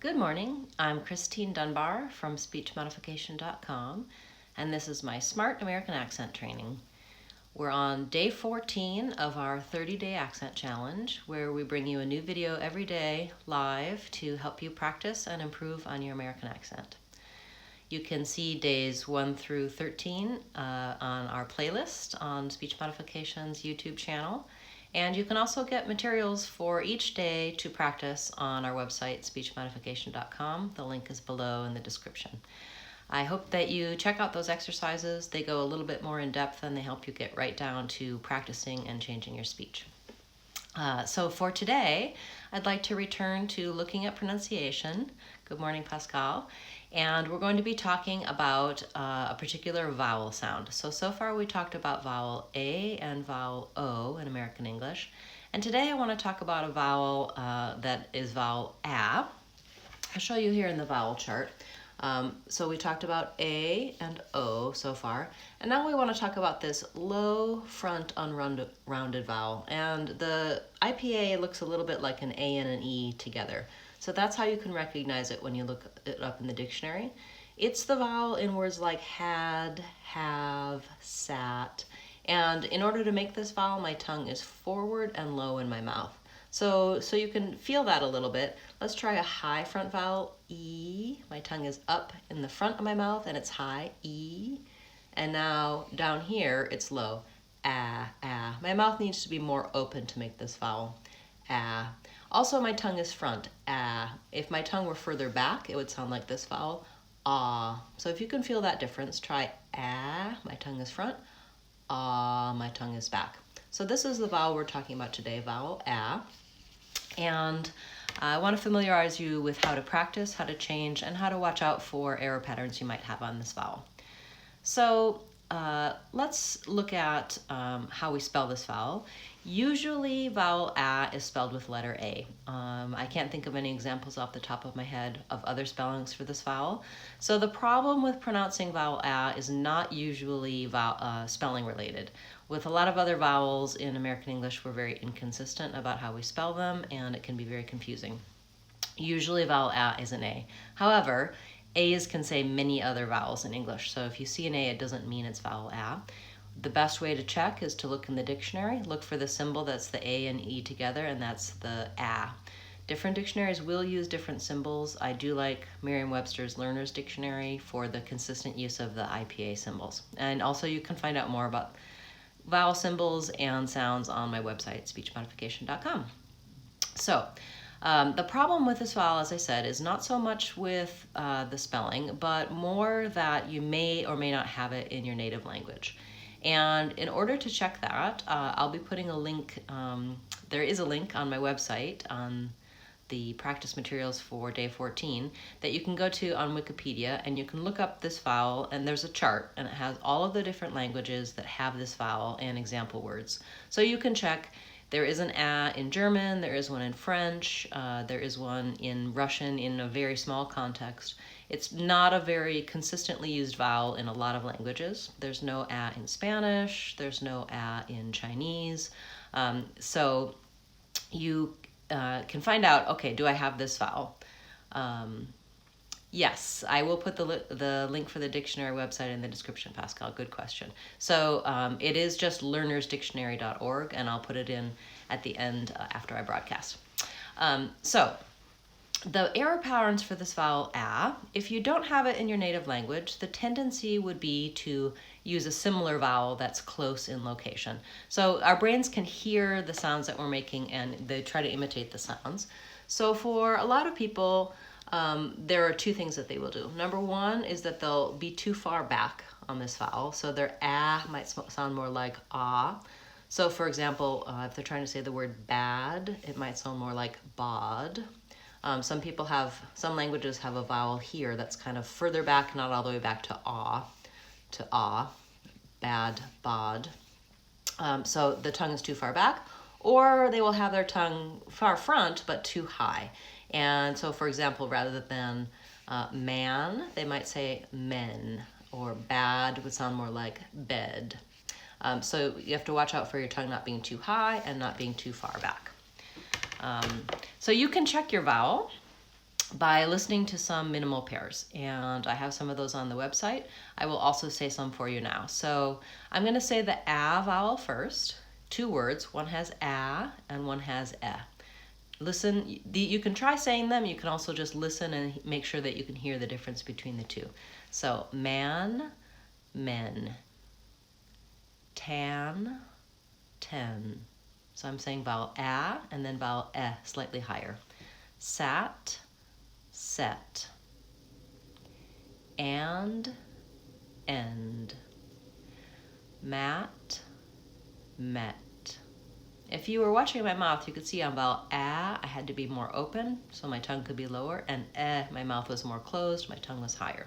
Good morning, I'm Christine Dunbar from speechmodification.com, and this is my Smart American Accent training. We're on day 14 of our 30-day accent challenge, where we bring you a new video every day live to help you practice and improve on your American accent. You can see days 1 through 13 on our playlist on Speech Modification's YouTube channel. And you can also get materials for each day to practice on our website, speechmodification.com. The link is below in the description. I hope that you check out those exercises. They go a little bit more in depth and they help you get right down to practicing and changing your speech. So for today, I'd like to return to looking at pronunciation. Good morning, Pascal. And we're going to be talking about a particular vowel sound. So far we talked about vowel A and vowel O in American English. And today I want to talk about a vowel that is vowel A. I'll show you here in the vowel chart. So we talked about A and O so far, and now we want to talk about this low front unrounded vowel. And the IPA looks a little bit like an A and an E together. So that's how you can recognize it when you look it up in the dictionary. It's the vowel in words like had, have, sat. And in order to make this vowel, my tongue is forward and low in my mouth. So you can feel that a little bit. Let's try a high front vowel, E. My tongue is up in the front of my mouth and it's high, E. And now down here, it's low, ah, ah. My mouth needs to be more open to make this vowel, ah. Also, my tongue is front, ah. If my tongue were further back, it would sound like this vowel, ah. So if you can feel that difference, try ah, my tongue is front, ah, my tongue is back. So this is the vowel we're talking about today, vowel ah. And I want to familiarize you with how to practice, how to change, and how to watch out for error patterns you might have on this vowel. So let's look at how we spell this vowel. Usually vowel A is spelled with letter A. I can't think of any examples off the top of my head of other spellings for this vowel. So the problem with pronouncing vowel A is not usually spelling related. With a lot of other vowels in American English, we're very inconsistent about how we spell them, and it can be very confusing. Usually vowel A is an A. However, A's can say many other vowels in English, so if you see an A, it doesn't mean it's vowel A. The best way to check is to look in the dictionary, look for the symbol that's the A and E together, and that's the A. Different dictionaries will use different symbols. I do like Merriam-Webster's Learner's Dictionary for the consistent use of the IPA symbols. And also you can find out more about vowel symbols and sounds on my website, speechmodification.com. So, the problem with this vowel, as I said, is not so much with the spelling, but more that you may or may not have it in your native language. And in order to check that, I'll be putting a link, there is a link on my website on the practice materials for day 14 that you can go to on Wikipedia, and you can look up this vowel, and there's a chart, and it has all of the different languages that have this vowel and example words. So you can check. There is an A in German, there is one in French, there is one in Russian in a very small context. It's not a very consistently used vowel in a lot of languages. There's no A in Spanish, there's no A in Chinese. So you can find out, okay, do I have this vowel? Yes, I will put the link for the dictionary website in the description, Pascal. Good question. So it is just learnersdictionary.org, and I'll put it in at the end after I broadcast. So the error patterns for this vowel A, if you don't have it in your native language, the tendency would be to use a similar vowel that's close in location. So our brains can hear the sounds that we're making, and they try to imitate the sounds. So for a lot of people, there are two things that they will do. Number one is that they'll be too far back on this vowel. So their A might sound more like ah. So for example, if they're trying to say the word bad, it might sound more like bod. Some languages have a vowel here that's kind of further back, not all the way back to ah, bad, bod. So the tongue is too far back, or they will have their tongue far front, but too high. And so, for example, rather than man, they might say men, or bad would sound more like bed. So you have to watch out for your tongue not being too high and not being too far back. So you can check your vowel by listening to some minimal pairs, and I have some of those on the website. I will also say some for you now. So I'm going to say the A vowel first. 2 words, one has A and one has E. Listen, you can try saying them. You can also just listen and make sure that you can hear the difference between the two. So man, men, tan, ten. So I'm saying vowel A and then vowel E slightly higher. Sat, set, and, end, mat, met. If you were watching my mouth, you could see on vowel A, I had to be more open, so my tongue could be lower, and my mouth was more closed, my tongue was higher.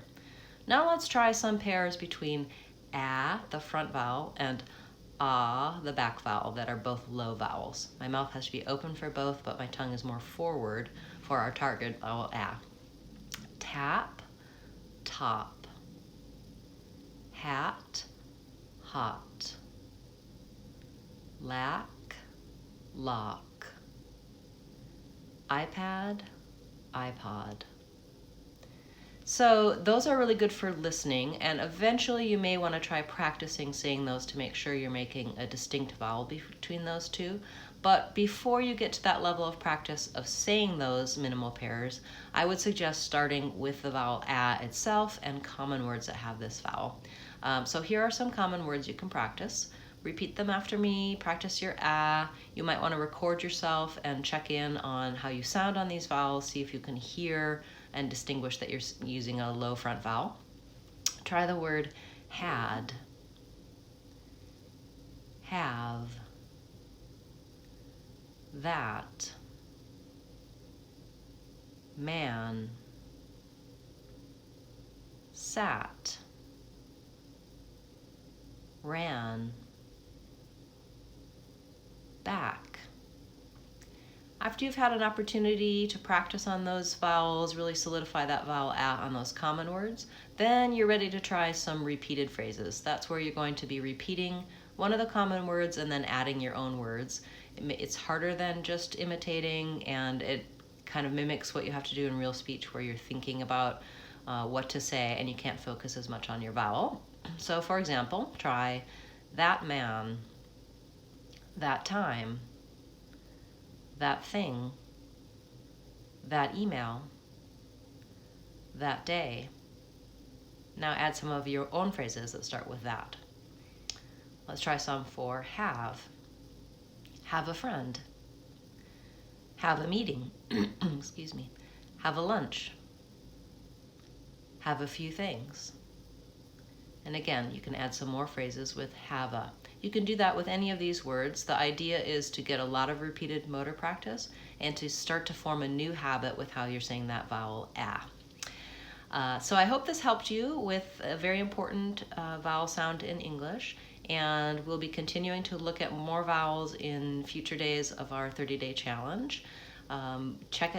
Now let's try some pairs between A, the front vowel, and A, the back vowel, that are both low vowels. My mouth has to be open for both, but my tongue is more forward for our target vowel A. Tap, top, hat, hot, lack, lock, iPad, iPod. So those are really good for listening, and eventually you may want to try practicing saying those to make sure you're making a distinct vowel between those two. But before you get to that level of practice of saying those minimal pairs, I would suggest starting with the vowel A itself and common words that have this vowel. So here are some common words you can practice. Repeat them after me, practice your A. You might want to record yourself and check in on how you sound on these vowels, see if you can hear and distinguish that you're using a low front vowel. Try the word had, have, that, man, sat, ran, back. After you've had an opportunity to practice on those vowels, really solidify that vowel out on those common words, then you're ready to try some repeated phrases. That's where you're going to be repeating one of the common words and then adding your own words. It's harder than just imitating, and it kind of mimics what you have to do in real speech, where you're thinking about what to say and you can't focus as much on your vowel. So for example, try that man, that time, that thing, that email, that day. Now add some of your own phrases that start with that. Let's try some for have. Have a friend. Have a meeting. Excuse me. Have a lunch. Have a few things. And again, you can add some more phrases with have a. You can do that with any of these words. The idea is to get a lot of repeated motor practice and to start to form a new habit with how you're saying that vowel A. So I hope this helped you with a very important vowel sound in English, and we'll be continuing to look at more vowels in future days of our 30-day challenge. Check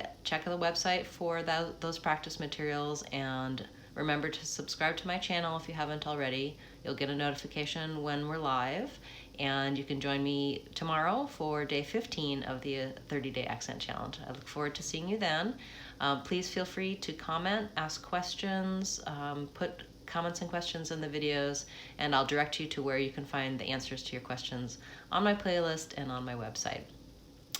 the website for those practice materials, and remember to subscribe to my channel if you haven't already. You'll get a notification when we're live, and you can join me tomorrow for day 15 of the 30-day accent challenge. I look forward to seeing you then. Please feel free to comment, ask questions, put comments and questions in the videos, and I'll direct you to where you can find the answers to your questions on my playlist and on my website.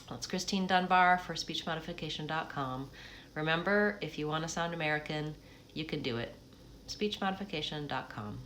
That's Christine Dunbar for SpeechModification.com. Remember, if you want to sound American, you can do it. SpeechModification.com.